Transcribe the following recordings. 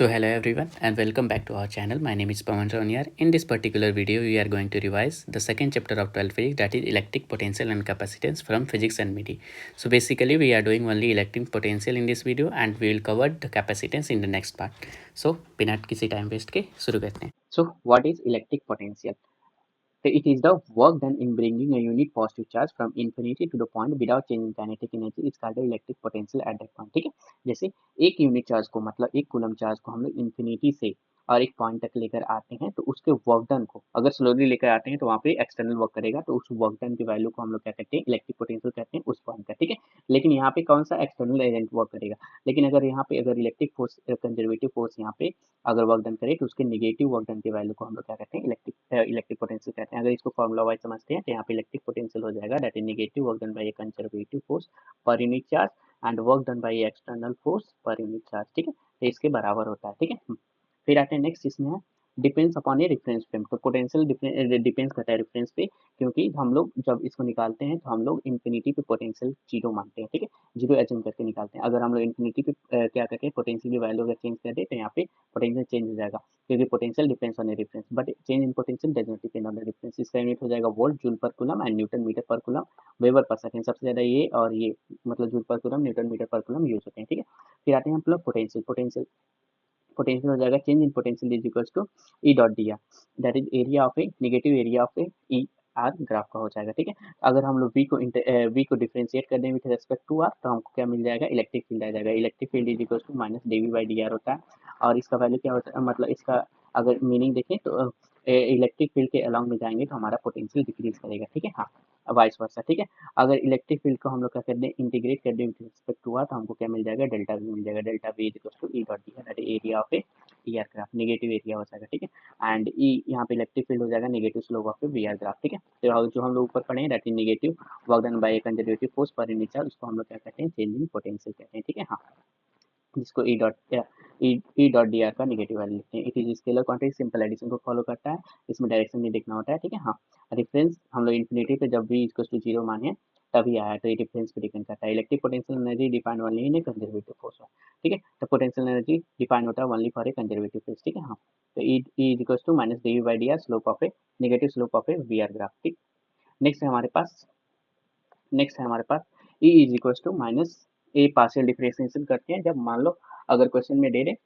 So hello everyone and welcome back to our channel. My name is Pawan Roniar. In this particular video, we are going to revise the second chapter of 12th physics, that is electric potential and capacitance from physics and MIDI. So basically we are doing only electric potential in this video and we will cover the capacitance in the next part. So बिना किसी time waste के शुरू करते हैं. So what is electric potential? So it is the work done in bringing a unit positive charge from infinity to the point without changing kinetic energy is called the electric potential at that point. ठीक है, जैसे एक unit charge को मतलब एक coulomb charge को हम लोग इन्फिनिटी से और एक पॉइंट तक लेकर आते हैं तो उसके वर्क डन को अगर स्लोली लेकर आते हैं तो वहाँ पे एक्सटर्नल वर्क करेगा तो उस वर्क डन की वैल्यू को हम लोग क्या कहते हैं, इलेक्ट्रिक पोटेंशियल कहते हैं उस पॉइंट का. ठीक है, लेकिन यहाँ पे कौन सा एक्सटर्नल एजेंट वर्क करेगा. लेकिन अगर यहाँ पे अगर इलेक्ट्रिक फोर्स कंजर्वेटिव फोर्स यहाँ पे अगर वर्क डन करे तो उसके नेगेटिव वर्क डन की वैल्यू को हम लोग क्या कहते हैं, इलेक्ट्रिक पोटेंशियल कहते हैं. अगर इसको फॉर्मूला वाइज समझते हैं तो यहाँ पे इलेक्ट्रिक पोटेंशियल हो जाएगा that is negative work done by a conservative force per unit charge and work done by external force per unit charge. ठीक है, तो इसके बराबर होता है. ठीक है, फिर आते हैं नेक्स्ट, इसमें है depends upon a reference frame. तो पोटेंशियल डिपेंड्स करता है रेफरेंस पे, क्योंकि हम लोग जब इसको निकालते हैं तो हम लोग इन्फिनिटी पे पोटेंशियल जीरो मानते हैं. ठीक है, जीरो एज्यूम करके निकालते हैं. अगर हम लोग इन्फिनिटी पे क्या करते हैं, पोटेंशियल की वैल्यू अगर चेंज कर दे तो यहाँ पे पोटेंशियल चेंज हो जाएगा, क्योंकि potential depends on a reference but change in potential does not depend on the reference. इसका यूनिट हो जाएगा volt joule per coulomb and newton metre per coulomb weber per second. सबसे ज्यादा ये और ये मतलब joule per coulomb newton metre per coulomb use होते हैं. ठीक है, फिर आते हैं हम लोग पोटेंशियल. पोटेंशियल हो जाएगा change in potential is equals to E dot D R that is area of a negative area of a E R graph का हो जाएगा. ठीक है, अगर हम लोग वी को डिफरेंशिएट कर दें विथ रेस्पेक्ट टू आर तो हमको क्या मिल जाएगा, इलेक्ट्रिक फील्ड आ जाएगा. Electric field is equals to minus D we by D R होता है. और इसका वैल्यू क्या होता है, मतलब इसका अगर मीनिंग देखें तो इलेक्ट्रिक फील्ड के अलॉन्ग में जाएंगे तो हमारा पोटेंशियल डिक्रीज करेगा. ठीक है, हाँ वाइस वर्सा. ठीक है, अगर इलेक्ट्रिक फील्ड को हम लोग क्या कर दें, इंटीग्रेट कर दें विथ रिस्पेक्ट टू आर तो हमको क्या मिल जाएगा, डेल्टा वी मिल जाएगा. Delta V is equals to E dot D R that is area of a we are graph. Negative area हो जाएगा. ठीक है, एंड ई यहाँ पे इलेक्ट्रिक फील्ड हो जाएगा negative slope of a we are graph. ठीक है, तो जो हम लोग ऊपर पढ़े हैं that is negative work done by a conservative force per unit charge, उसको हम लोग क्या कहते हैं, चेंज इन पोटेंशियल कहते हैं. ठीक है, हाँ जिसको ई डॉट डी आर का नेगेटिव वैल्यू लिखते हैं. It is scalar quantity, simple addition को फॉलो करता है, इसमें डायरेक्शन नहीं देखना होता है. ठीक है, हाँ रेफरेंस हम लोग इन्फिनिटी पे जब भी इक्वल टू जीरो माने तभी आया तो ये डिफरेंस पे डिपेंड करता है. Electric potential energy depend only in a conservative force. ठीक है, तो पोटेंशियल एनर्जी डिपेंड होता है only for a conservative force. ठीक है, हाँ तो E is equal to minus D we by D r slope of a negative slope of a we are graph. ठीक, नेक्स्ट है हमारे पास E is equal to minus a. Partial differentiation करते हैं जब मान लो अगर क्वेश्चन में दे दे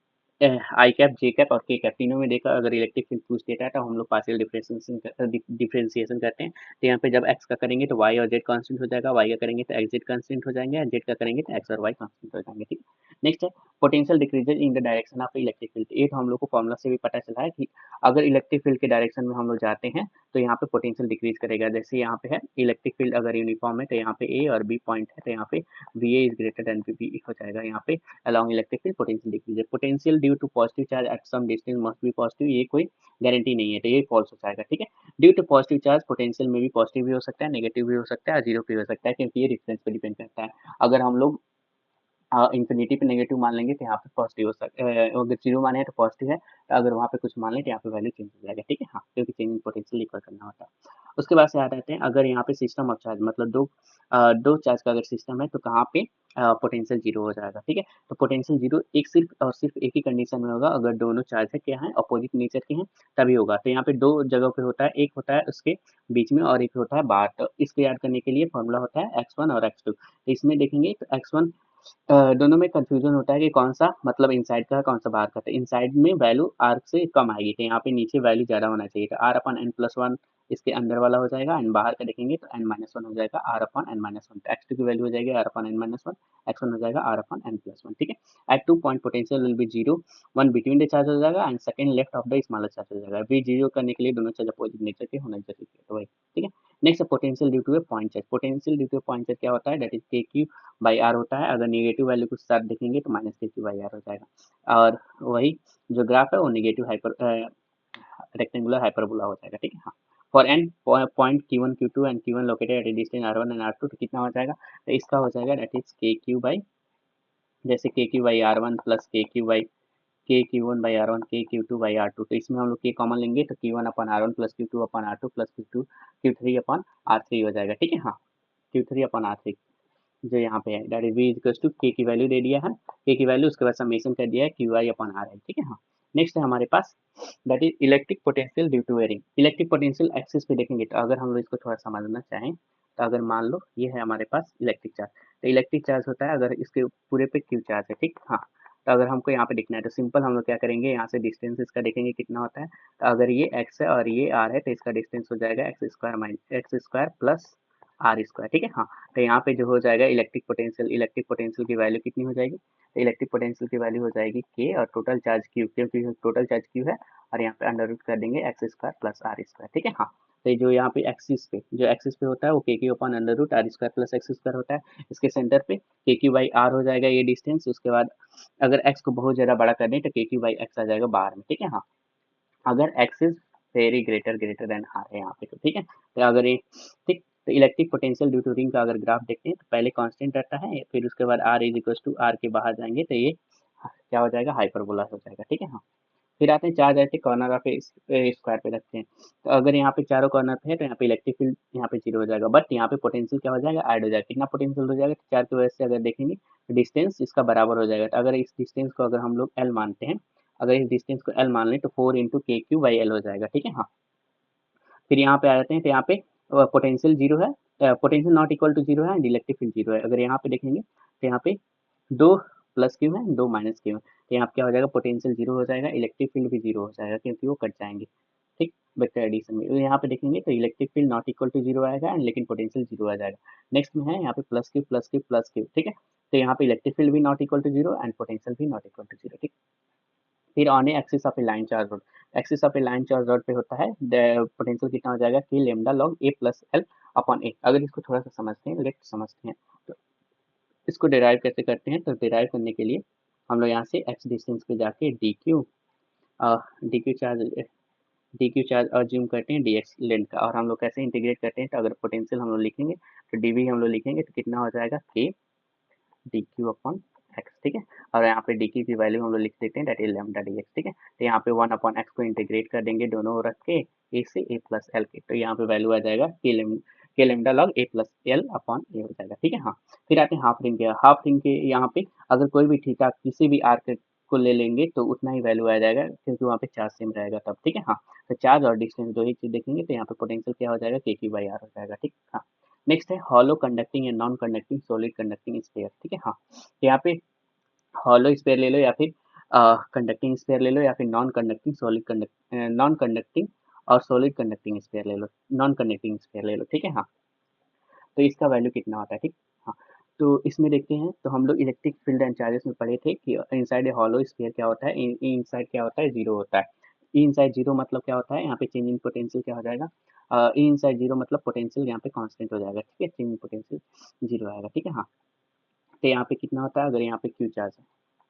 आई कैप जे कैप और के कैप तीनों में देखा अगर इलेक्ट्रिक फील्ड पूछ देता है तो हम लोग पार्शियल डिफरेंशिएशन करते हैं. तो यहाँ पे जब एक्स का करेंगे तो वाई और जेड कांस्टेंट हो जाएगा, वाई का करेंगे तो एक्स जेड कांस्टेंट हो जाएंगे और जेड का करेंगे तो एक्स और वाई कांस्टेंट हो जाएंगे. ठीक है, नेक्स्ट है potential decreases in the direction of electric field. ये तो हम लोग को फॉर्मुला से भी पता चला है कि अगर इलेक्ट्रिक फील्ड के डायरेक्शन में हम लोग जाते हैं तो यहाँ पे पोटेंशियल डिक्रीज करेगा. जैसे यहाँ पे है इलेक्ट्रिक फील्ड अगर यूनिफॉर्म है तो यहाँ पे ए और बी पॉइंट है तो यहाँ पे V A is greater than B हो जाएगा. यहाँ पे along electric field potential decrease है. potential due to positive charge at some distance must be positive, ये कोई गारंटी नहीं है तो ये फॉल्स हो जाएगा. ठीक है, due to positive charge potential में भी पॉजिटिव भी हो सकता है, नेगेटिव भी हो सकता है और जीरो भी हो सकता है, क्योंकि ये रेफरेंस पे डिपेंड करता है. अगर हम लोग इन्फिनिटी पे नेगेटिव मान लेंगे तो यहाँ पे पॉजिटिव हो सकता है, अगर जीरो माने तो पॉजिटिव है, तो अगर वहाँ पे कुछ मान लें तो यहाँ पे वैल्यू चेंज हो जाएगा. ठीक है, हाँ क्योंकि चेंज इन पोटेंशियल इक्वल करना होता है. उसके बाद से आ जाते हैं अगर यहाँ पे सिस्टम ऑफ चार्ज मतलब दो चार्ज का अगर सिस्टम है तो कहाँ पे पोटेंशियल जीरो हो जाएगा. ठीक है, तो पोटेंशियल जीरो एक सिर्फ और सिर्फ एक ही कंडीशन में होगा अगर दोनों चार्ज है क्या है, अपोजिट नेचर के हैं तभी होगा. तो यहाँ पे दो जगह पे होता है, एक होता है उसके बीच में और एक होता है बाहर. तो इसको याद करने के लिए फॉर्मूला होता है x1 और x2. तो इसमें देखेंगे तो x1 दोनों में कंफ्यूजन होता है कि कौन सा मतलब इनसाइड का है कौन सा बाहर का. तो इनसाइड में वैल्यू आर से कम आएगी तो यहाँ पे नीचे वैल्यू ज्यादा होना चाहिए. तो R upon N plus one इसके अंदर वाला हो जाएगा एंड बाहर का देखेंगे तो एन माइनस वन हो जाएगा R upon N minus one. तो एक्स टू की वैल्यू हो जाएगी R upon N minus one, X one हो जाएगा R upon N plus one. ठीक है, at two point potential will be zero, one between the charge हो जाएगा and second left of the smaller charge हो जाएगा. बी जीरो करने के लिए दोनों चार्ज अपोजिट नेचर के होना जरूरी है. तो वही ठीक है. Next potential due to a point charge. Potential due to a point charge क्या होता है, that is K Q by R होता है. अगर नेगेटिव वैल्यू कुछ साथ देखेंगे तो माइनस के क्यू बाई आर हो जाएगा. और वही जो ग्राफ है वो नेगेटिव हाइपर रेक्टेंगुलर हाइपरबोला हो जाएगा. ठीक है, हाँ for N point Q1 Q2 and Q1 located at a distance R1 and R2 तो कितना हो जाएगा, तो इसका हो जाएगा that is K Q by जैसे K Q by R1 plus K Q one by R1 K Q two by R2. तो इसमें हम लोग के कॉमन लेंगे तो Q1 अपन R1 प्लस Q2 अपन R2 प्लस Q3 अपन R3 हो जाएगा. ठीक है, हाँ Q3 अपन R3. जो यहाँ पे है that is V equals to K की वैल्यू दे दिया है, के की वैल्यू, उसके बाद समेशन कर दिया है क्यू आई अपॉन आर है, ठीक है। हाँ, नेक्स्ट है हमारे पास that is electric potential due to varying. Electric potential axis पे देखेंगे तो अगर हम लोग इसको थोड़ा समझना चाहें तो अगर मान लो ये है हमारे पास इलेक्ट्रिक चार्ज, तो इलेक्ट्रिक चार्ज होता है अगर इसके पूरे पे क्यू चार्ज है, ठीक। हाँ, तो अगर हमको यहाँ पे दिखना है तो सिंपल हम लोग क्या करेंगे, यहाँ से डिस्टेंस इसका देखेंगे कितना होता है, तो अगर ये एक्स है और ये आर है तो इसका डिस्टेंस हो जाएगा X square minus X square plus R square, ठीक है। हाँ, तो यहाँ पे जो हो जाएगा इलेक्ट्रिक पोटेंशियल की वैल्यू कितनी हो जाएगी, तो इलेक्ट्रिक पोटेंशियल की वैल्यू हो जाएगी के और टोटल चार्ज क्यू, क्योंकि टोटल चार्ज क्यू है, और यहाँ पे अंडर रूट कर देंगे X square plus R square, ठीक है। हाँ, तो जो यहाँ पे एक्सिस पे होता है वो K Q upon under root R square plus X square होता है। इसके सेंटर पे के क्यू बाई आर हो जाएगा ये डिस्टेंस, उसके बाद अगर एक्स को बहुत ज़्यादा बड़ा कर दें तो के क्यू बाई एक्स आ जाएगा बाहर में, ठीक है। हाँ, अगर X is very greater than R है यहाँ पे, तो ठीक है। तो अगर ये ठीक, तो electric potential due to ring का अगर ग्राफ देखते हैं तो पहले कांस्टेंट रहता है, फिर उसके बाद R is equal to R के बाहर जाएंगे तो ये क्या हो जाएगा, हाइपरबोला हो जाएगा, ठीक है। हाँ, फिर आते हैं चार्ज ऐसे कॉर्नर ऑफ स्क्वायर पे रखते हैं, तो अगर यहाँ पे चारों कॉर्नर पे है तो यहाँ पे इलेक्ट्रिक फील्ड यहाँ पे जीरो हो जाएगा, बट यहाँ पे पोटेंशियल क्या हो जाएगा, ऐड हो जाएगा। कितना पोटेंशियल हो जाएगा, तो चार की वजह से अगर देखेंगे तो डिस्टेंस इसका बराबर हो जाएगा, तो अगर इस डिस्टेंस को अगर हम लोग एल मानते हैं, अगर इस डिस्टेंस को एल मान लें तो 4 × के क्यू बाई एल हो जाएगा, ठीक है। हाँ, फिर यहाँ पे आ जाते हैं तो यहाँ पे पोटेंशियल जीरो है, potential not equal to zero है एंड इलेक्ट्रिक फील्ड जीरो है। अगर यहाँ पे देखेंगे तो यहाँ पे दो प्लस क्यू है, दो माइनस क्यू है, तो यहाँ पे क्या हो जाएगा, पोटेंशियल जीरो हो जाएगा, इलेक्ट्रिक फील्ड भी जीरो हो जाएगा क्योंकि वो कट जाएंगे, ठीक। वेक्टर एडिशन में यहाँ पे देखेंगे तो electric field not equal to zero आएगा एंड लेकिन पोटेंशियल जीरो आ जाएगा। नेक्स्ट में है यहाँ पे plus Q plus Q plus Q, ठीक है। तो यहाँ पे इलेक्ट्रिक फील्ड भी not equal to zero and potential भी नॉट इक्वल टू जीरो, ठीक। फिर on a axis of a line charge rod, axis of a line charge rod पे होता है पोटेंशियल कितना हो जाएगा, कि लेमडा लॉग ए प्लस एल अपॉन ए। अगर इसको थोड़ा सा समझते हैं, लेट समझते हैं, तो इसको डिराइव कैसे करते हैं, तो डिराइव करने के लिए हम लोग यहाँ से एक्स डिस्टेंस पे जाके डी क्यू चार्ज अज्यूम करते हैं डी एक्स लेंथ का, और हम लोग कैसे इंटीग्रेट करते हैं, तो अगर पोटेंशियल हम लोग लिखेंगे तो डी वी हम लोग लिखेंगे तो कितना हो जाएगा, के डी क्यू अपॉन एक्स, ठीक है। और यहाँ पे डी क्यू की वैल्यू हम लोग लिख देते हैं that is lambda D x, ठीक है। तो यहाँ पे 1/x को इंटीग्रेट कर देंगे दोनों रख के ए से ए प्लस एल के, तो यहाँ पे वैल्यू आ जाएगा के लेमडा लॉग ए प्लस एल अपॉन ए हो जाएगा, ठीक है। हाँ, फिर आते हैं हाफ रिंग के यहाँ पे अगर कोई भी थीटा किसी भी आर्क को ले लेंगे तो उतना ही वैल्यू आ जाएगा क्योंकि वहाँ पे चार्ज सेम रहेगा तब, ठीक है। हाँ, तो चार्ज और डिस्टेंस दो ही चीज देखेंगे तो यहाँ पे पोटेंशियल क्या हो जाएगा, के क्यू बाई आर हो जाएगा, ठीक। हाँ, नेक्स्ट है hollow conducting and non conducting solid conducting sphere, ठीक है। हाँ, तो यहाँ पे हॉलो स्फीयर ले लो या फिर कंडक्टिंग स्फीयर ले लो या फिर नॉन कंडक्टिंग और सॉलिड कंडक्टिंग स्फीयर ले लो, नॉन कंडक्टिंग स्फीयर ले लो, ठीक है। हाँ, तो इसका वैल्यू कितना होता है, ठीक। हाँ, तो इसमें देखते हैं तो हम लोग इलेक्ट्रिक फील्ड एंड चार्जेस में पढ़े थे कि इनसाइड ए हॉलो स्फीयर क्या होता है, इनसाइड क्या होता है, जीरो होता है। ई इनसाइड जीरो मतलब क्या होता है, यहाँ पे चेंज इन पोटेंशियल क्या हो जाएगा, ई इनसाइड जीरो मतलब पोटेंशियल यहाँ पे कांस्टेंट हो जाएगा, ठीक है, चेंज इन पोटेंशियल जीरो आएगा, ठीक है। हाँ, तो यहाँ पे कितना होता है, अगर यहाँ पे क्यू चार्ज है,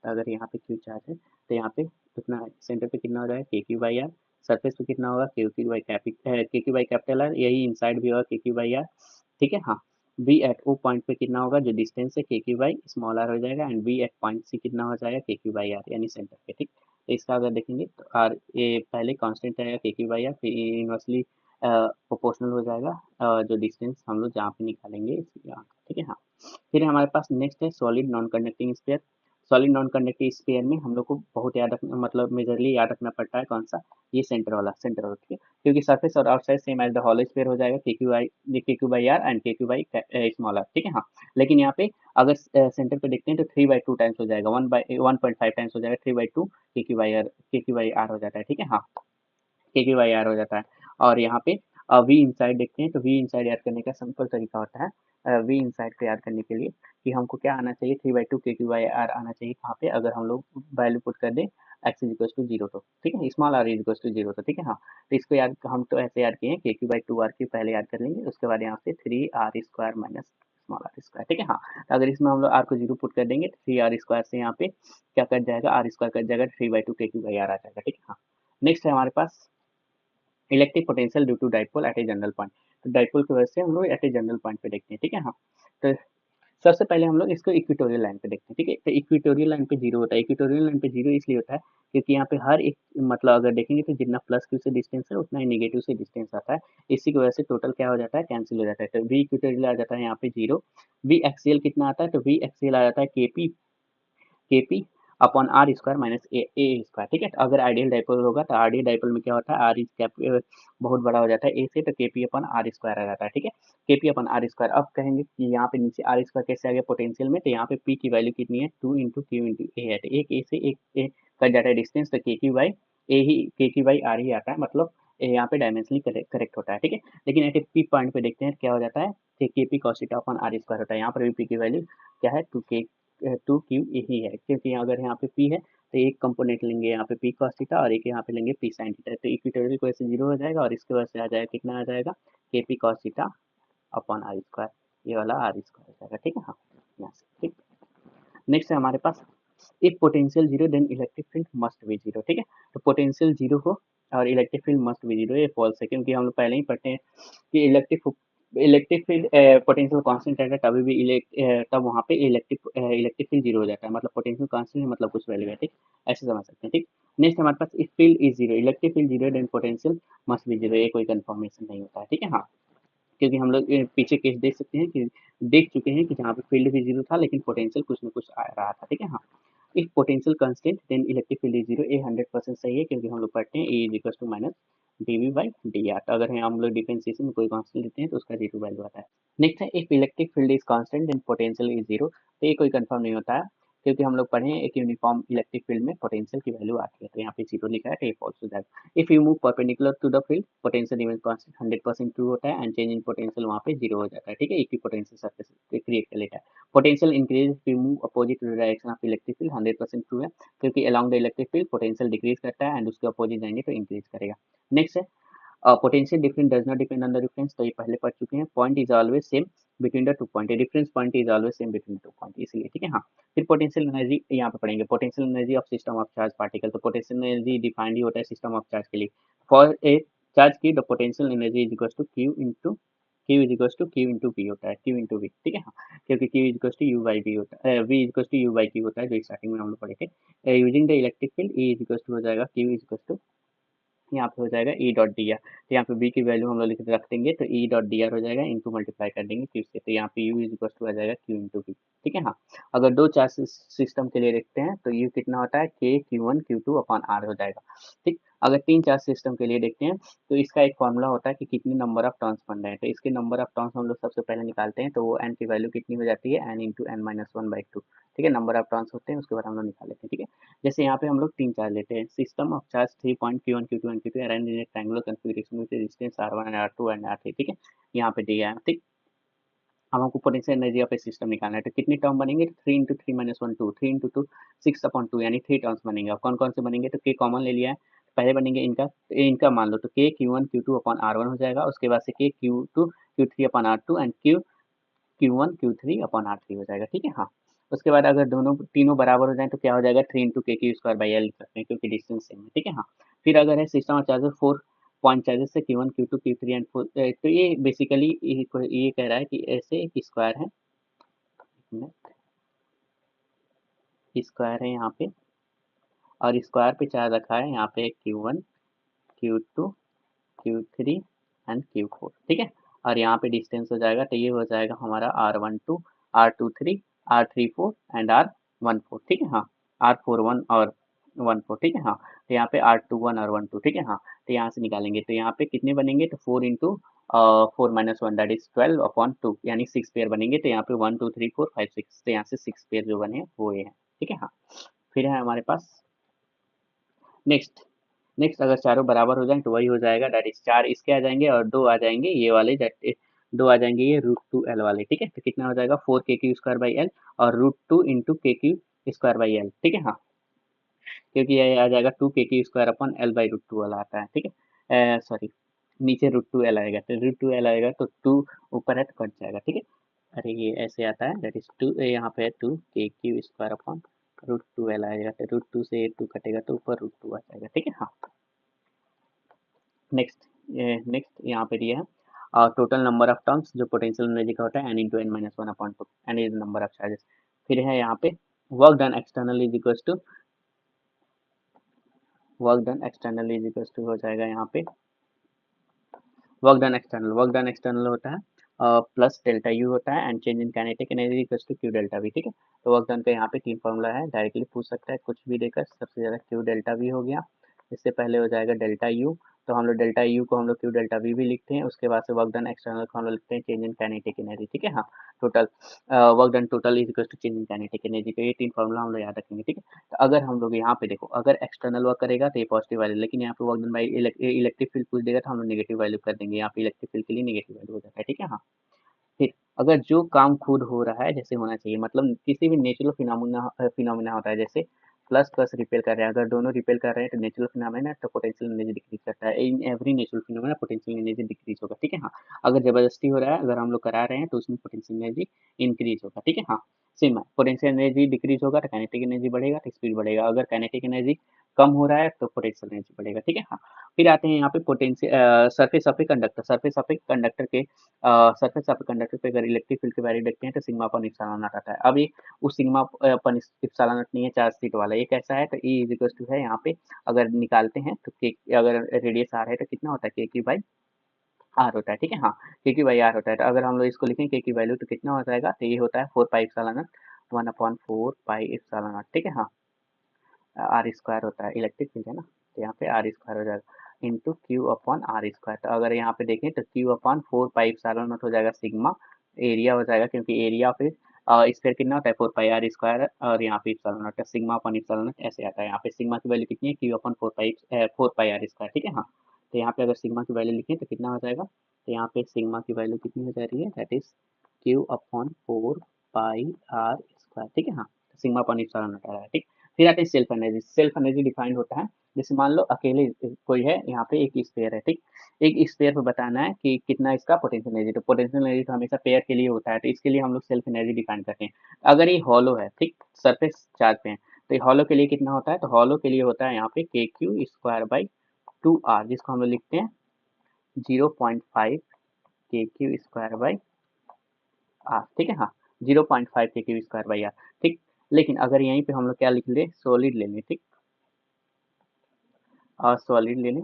तो अगर यहाँ पे क्यू चार्ज है तो यहाँ पे कितना सेंटर पे कितना हो जाएगा, K Q by are, surface पे कितना होगा, के क्यू बाई कैपिटल आर, यही इनसाइड भी होगा के क्यू बाई आर, ठीक है। हाँ, बी एट ओ पॉइंट पे कितना होगा, जो डिस्टेंस है K Q by small R हो जाएगा and B at point C कितना हो जाएगा, के क्यू बाई आर यानी सेंटर पे, ठीक। तो इसका अगर देखेंगे तो आर ए पहले कांस्टेंट रहेगा के क्यू बाई आर, फिर इनवर्सली प्रोपोर्शनल हो जाएगा जो डिस्टेंस हम लोग जहाँ पे निकालेंगे यहाँ, ठीक है। हाँ, फिर हमारे पास नेक्स्ट है solid non conducting sphere. Solid non conducting sphere में हम लोग को बहुत याद रखना, मतलब मेजरली याद रखना पड़ता है कौन सा, ये सेंटर वाला, ठीक है, क्योंकि सरफेस और outside same as the hollow sphere हो जाएगा K Q by R and K Q by small R, ठीक है। हाँ, लेकिन यहाँ पे अगर सेंटर पे देखते हैं तो 3/2 टाइम्स हो जाएगा, 1/1.5 टाइम्स हो जाएगा, 3/2 के क्यू बाई आर हो जाता है, ठीक है। हाँ, के क्यू बाई आर हो जाता है। और यहाँ पे वी इनसाइड देखते हैं तो वी इनसाइड याद करने का सिंपल तरीका होता है, वी इनसाइड को याद करने के लिए कि हमको क्या आना चाहिए, 3/2 के क्यू बाई आर आना चाहिए कहाँ पे, अगर हम लोग वैल्यू पुट कर दें X is equal to zero, तो ठीक है, small R is equal to zero, तो ठीक है। हाँ, तो इसको याद हम तो ऐसे याद किए के क्यू बाई टू आर की पहले याद कर लेंगे, उसके बाद यहाँ से 3r² minus small are square, ठीक है। हाँ, तो अगर इसमें हम लोग आर को जीरो पुट कर देंगे तो 3r² से यहाँ पे क्या कट जाएगा, r² कट जाएगा, 3/2 के क्यू बाई आर आ जाएगा, ठीक है। हाँ, नेक्स्ट है हमारे पास electric potential due to dipole at a general point, तो डाइपोल की वजह से हम लोग एट ए जनरल पॉइंट पे देखते हैं, ठीक है। हाँ, तो सबसे पहले हम लोग इसको इक्वेटोरियल लाइन पे देखते हैं, ठीक है। तो इक्वेटोरियल लाइन पे जीरो होता है। इक्वेटोरियल लाइन पे जीरो इसलिए होता है क्योंकि यहाँ पे हर एक मतलब अगर देखेंगे तो जितना प्लस क्यू से डिस्टेंस है उतना ही नेगेटिव से डिस्टेंस आता है। इसी की वजह से टोटल क्या हो जाता है, कैंसिल हो जाता है। तो वी इक्वेटोरियल आ जाता है यहाँ पे जीरो। वी एक्सियल कितना आता है, तो वी एक्सियल आ जाता है K P upon R square minus A square, ठीक है। तो अगर आइडियल डाइपोल होगा तो आइडियल डाइपोल में क्या होता है, आर इज कैप बहुत बड़ा हो जाता है ए से, तो केपी अपॉन आर स्क्वायर आ जाता है, ठीक है। K P upon R square. अब कहेंगे कि यहाँ पे नीचे आर स्क्वायर कैसे आ गया पोटेंशियल में, तो यहाँ पे पी की वैल्यू कितनी है, टू इंटू क्यू इंटू ए है। तो एक ए से एक ए कट जाता है डिस्टेंस, तो के क्यू बाई ए ही, के क्यू बाई आर ही आता है, मतलब यहाँ पे डायमेंशनली करेक्ट होता है, ठीक है। लेकिन एट पी पॉइंट पे देखते हैं क्या हो जाता है, K P cos theta upon R square होता है। यहाँ पर भी पी की वैल्यू क्या है, टू क्यू यही है, क्योंकि अगर यहाँ पे पी है तो एक कंपोनेंट लेंगे यहाँ पे पी कॉस थीटा और एक यहाँ पे लेंगे पी साइन थीटा। तो इक्वेटोरियल की वजह से जीरो हो जाएगा और इसके वजह से आ जाएगा कितना आ जाएगा, K P cos theta upon R square, ये वाला आर स्क्वायर हो जाएगा, ठीक है। हाँ, यहाँ से ठीक। नेक्स्ट है हमारे पास, if potential zero then electric field must be zero, ठीक है। तो पोटेंशियल जीरो हो और electric field must be zero, ये फॉल्स है, क्योंकि हम लोग पहले ही पढ़ते हैं कि इलेक्ट्रिक फील्ड पोटेंशियल कांस्टेंट रहता है तभी भी तब वहाँ पे इलेक्ट्रिक फील्ड जीरो हो जाता है, मतलब पोटेंशियल कांस्टेंट है मतलब कुछ वैल्यू है, ठीक। ऐसे समझ सकते हैं, ठीक। नेक्स्ट हमारे पास if field is zero, electric field zero then potential must be zero, ये कोई कंफर्मेशन नहीं होता है, ठीक है। हाँ, क्योंकि हम लोग पीछे केस देख सकते हैं कि देख चुके हैं कि जहाँ पे फील्ड भी जीरो था लेकिन पोटेंशियल कुछ ना कुछ आ रहा था, ठीक है। हाँ, if potential constant then electric field is zero, ये 100% सही है, क्योंकि हम लोग पढ़ते हैं E is equal to minus D we by D R. तो अगर हम लोग डिफरेंशिएशन में कोई कांस्टेंट लेते हैं तो उसका जीरो वैल्यू आता है। नेक्स्ट है if electric field is constant then potential is zero, तो ये कोई कंफर्म नहीं होता है, क्योंकि हम लोग पढ़े हैं एक यूनिफॉर्म इलेक्ट्रिक फील्ड में पोटेंशियल की वैल्यू आती है, तो यहाँ पे जीरो लिखा है तो ये फॉल्स हो जाएगा। If you move perpendicular to the field potential remain constant, 100% true होता है, एंड चेंज इन पोटेंशियल वहाँ पे जीरो हो जाता है, ठीक है। इक्वी पोटेंशियल सरफेस क्रिएट कर लेता है। Potential increase if you move opposite to the direction of electric field, 100% true है, क्योंकि along the electric field potential decrease करता है एंड उसके अपोजिट जाएंगे तो इंक्रीज करेगा। नेक्स्ट है potential difference does not depend on the difference, तो ये पहले पढ़ चुके हैं। Point is always same between the two point, difference point is always same between two point, इसलिए, ठीक है। हाँ, फिर पोटेंशियल एनर्जी यहाँ पे पढ़ेंगे, potential energy of system of charge particle. तो पोटेंशियल एनर्जी डिफाइंड ही होता है सिस्टम ऑफ चार्ज के लिए, for a charge Q the potential energy is equal to Q is equal to Q into V होता है, क्यू इंटू वी, ठीक है। हाँ, क्योंकि Q is equal to U by V होता है, V is equal to U by Q होता है, जो स्टार्टिंग में हम लोग पढ़े थे। Using the electric field E is equal to हो जाएगा क्यू इज इक्वल टू, यहाँ पे हो जाएगा ई डॉट डी आर, तो यहाँ पे बी की वैल्यू हम लोग लिख रख देंगे, तो ई डॉट डी आर हो जाएगा, इंटू मल्टीप्लाई कर देंगे क्यू से, तो यहाँ पे यू इज इक्वल टू आ जाएगा क्यू इंटू वी, ठीक है। हाँ, अगर दो चार्ज सिस्टम के लिए देखते हैं तो यू कितना होता है, K Q one Q two upon R हो जाएगा, ठीक। अगर तीन चार्ज सिस्टम के लिए देखते हैं तो इसका एक फॉर्मूला होता है कि कितने नंबर ऑफ टर्न्स बन रहे हैं, तो इसके नंबर ऑफ टर्न्स हम लोग सबसे पहले निकालते हैं, तो वो एन की वैल्यू कितनी हो जाती है, N into N minus one by two, ठीक है। नंबर ऑफ टर्न्स होते हैं उसके बाद हम लोग निकाल लेते हैं, ठीक है। जैसे यहाँ पे हम लोग तीन चार्ज लेते हैं, system of charge 3 point Q1 Q2 and Q2 arrange in triangular configuration with resistance R1 and R2 and R3, ठीक है। यहाँ पे दिया है, ठीक। अब हमको potential energy of a system निकालना है, तो कितने टर्म बनेंगे, three into three minus one two, three into two six upon two, यानी थ्री टर्म्स बनेंगे। अब कौन कौन से बनेंगे, तो के कॉमन ले लिया है, पहले बनेंगे इनका मान लो, तो के Q1 Q2 अपॉन R1 हो जाएगा, उसके बाद से के Q2 Q3 upon R2 and Q1 Q3 upon R3 हो जाएगा, ठीक है। हाँ, उसके बाद अगर दोनों तीनों बराबर हो जाए तो क्या हो जाएगा, three into K Q square by L लिख सकते हैं, क्योंकि डिस्टेंस सेम है, ठीक है। हाँ, फिर अगर है system of charges four point charges से Q1 Q2 Q3 and four, तो ये बेसिकली ये कह रहा है कि ऐसे एक स्क्वायर है, स्क्वायर है यहाँ पे, और स्क्वायर पे चार्ज रखा है यहाँ पे Q1 Q2 Q3 and Q4, ठीक है। और यहाँ पे डिस्टेंस हो जाएगा, तो ये हो जाएगा हमारा R12 R23 R34 and R14, ठीक है। हाँ, R41 और 14, ठीक है। हाँ, तो यहाँ पे R21 और 12, ठीक है। हाँ, तो यहाँ से निकालेंगे तो यहाँ पे कितने बनेंगे, तो four into four minus one that is 12 upon two, यानी सिक्स पेयर बनेंगे, तो यहाँ पे 1 2 3 4 5 6, तो यहाँ से सिक्स पेयर जो बने वो ये है, ठीक है। हाँ, फिर है हमारे पास नेक्स्ट, अगर चारों बराबर हो जाए तो वही हो जाएगा, दैट इज चार इसके आ जाएंगे और दो आ जाएंगे ये वाले, दो आ जाएंगे ये रूट टू एल वाले, ठीक है। तो कितना हो जाएगा, four K Q square by L और root two into K Q square by L, ठीक है। हाँ, क्योंकि ये आ जाएगा two K Q square upon L by root two वाला आता है, ठीक है। सॉरी, नीचे रूट टू एल आएगा, तो रूट टू एल आएगा तो टू ऊपर है तो कट जाएगा, ठीक है। अरे ये ऐसे आता है, दैट इज टू, यहाँ पे है two K Q square upon root two L आएगा, तो रूट टू से टू कटेगा तो ऊपर रूट टू आ जाएगा, ठीक है। हाँ, नेक्स्ट यहाँ पे दिया है टोटल नंबर ऑफ टर्म्स जो पोटेंशियल एनर्जी का होता है n into N minus one upon two, N is number of charges. फिर है यहाँ पे work done external is equal to, work done external is equal to हो जाएगा यहाँ पे वर्क डन एक्सटर्नल होता है प्लस डेल्टा यू होता है and change in kinetic energy equals to Q delta V. ठीक है, तो वर्क डन का यहाँ पे तीन फॉर्मूला है, डायरेक्टली पूछ सकता है कुछ भी देकर। सबसे ज़्यादा क्यू डेल्टा वी हो गया, इससे पहले हो जाएगा डेल्टा यू, तो हम लोग डेल्टा यू को हम लोग क्यू डेल्टा वी भी लिखते हैं। उसके बाद से वर्क डन एक्सटर्नल को हम लोग लिखते हैं चेंज इन काइनेटिक एनर्जी। ठीक है, हाँ, total work done total is equal to change in kinetic energy. तो ये तीन फॉर्मूला हम लोग याद रखेंगे। ठीक है, तो अगर हम लोग यहाँ पे देखो, अगर एक्सटर्नल वर्क करेगा तो ये पॉजिटिव वैल्यू, लेकिन यहाँ पे work done by electric field पूछ देगा तो हम लोग नेगेटिव वैल्यू कर देंगे। यहाँ पे इलेक्ट्रिक फील्ड के लिए नेगेटिव वैल्यू हो जाता है। ठीक है, हाँ। फिर अगर जो काम खुद हो रहा है जैसे होना चाहिए, मतलब किसी भी नेचुरल फिनोमिना फिनोमिना होता है, जैसे प्लस प्लस रिपेल कर रहे हैं, अगर दोनों रिपेल कर रहे हैं तो नेचुरल फिनोमिना, तो पोटेंशियल एनर्जी डिक्रीज करता है। In every natural phenomena potential energy decrease होगा। ठीक है, हाँ। अगर जबरदस्ती हो रहा है, अगर हम लोग करा रहे हैं तो उसमें पोटेंशियल एनर्जी इंक्रीज होगा। ठीक है, हाँ। सेम है, पोटेंशियल एनर्जी डिक्रीज होगा तो काइनेटिक एनर्जी बढ़ेगा तो स्पीड बढ़ेगा। अगर काइनेटिक एनर्जी कम हो रहा है तो पोटेंशियल एनर्जी बढ़ेगा। ठीक है, हाँ। फिर आते हैं यहाँ पे potential surface of a conductor, surface of a conductor के सरफेस ऑफ कंडक्टर पे अगर इलेक्ट्रिक फील्ड की वैल्यू देखते हैं तो सिग्मा अपन इप्सिलॉन नॉट आता है। अब ये उस सिग्मा अपन इप्सिलॉन नॉट नहीं है, चार्ज शीट वाला, ये कैसा है, तो ई इज इक्वल टू है यहाँ पे अगर निकालते हैं तो के, अगर रेडियस आर है तो कितना होता है, के क्यू बाई आर होता है। ठीक है, हाँ, के क्यू बाई आर होता है। तो अगर हम लोग इसको लिखें के क्यू वैल्यू तो कितना हो जाएगा, तो ये होता है 4 pi epsilon naught 1 upon 4 pi epsilon naught. ठीक है, हाँ, आर स्क्वायर होता है, इलेक्ट्रिक फील्ड है ना, तो यहाँ पे आर स्क्वायर हो जाएगा into Q upon R square. तो अगर यहाँ पे देखें तो Q upon 4 pi epsilon naught हो जाएगा सिग्मा, एरिया हो जाएगा क्योंकि एरिया ऑफ स्क्वायर कितना होता है 4 पाई आर स्क्वायर, और यहाँ पे एप्सिलॉन नॉट है, सिग्मा अपॉन एप्सिलॉन नॉट ऐसे आता है। यहाँ पे सिग्मा की वैल्यू कितनी है, Q upon 4 pi R square. ठीक है, हाँ। तो यहाँ पे अगर सिग्मा की वैल्यू लिखें तो कितना हो जाएगा, तो यहाँ पे सिग्मा की वैल्यू कितनी हो जा रही है, that is Q upon 4 pi R square. ठीक है, हाँ, सिग्मा अपॉन एप्सिलॉन नॉट आ रहा है। ठीक, फिर आते हैं self energy. Self energy defined होता है, जैसे मान लो अकेले कोई है, यहाँ पे एक स्फीयर है। ठीक, एक स्फीयर पे बताना है कि कितना इसका पोटेंशियल एनर्जी, तो पोटेंशियल एनर्जी तो हमेशा पेयर के लिए होता है, तो इसके लिए हम लोग सेल्फ एनर्जी डिफाइन करते हैं। अगर ये हॉलो है, ठीक, सरफेस चार्ज पे है, तो ये हॉलो के लिए कितना होता है, तो हॉलो के लिए होता है यहाँ पे के क्यू स्क्वायर बाई 2 आर, जिसको हम लोग लिखते हैं 0.5 के क्यू स्क्वायर बाई आर। ठीक है, हाँ, 0.5 के क्यू स्क्वायर बाई आर। ठीक, लेकिन अगर यहीं पे हम लोग क्या लिख ले, सॉलिड ले लें। ठीक, और सॉलिड ले लें,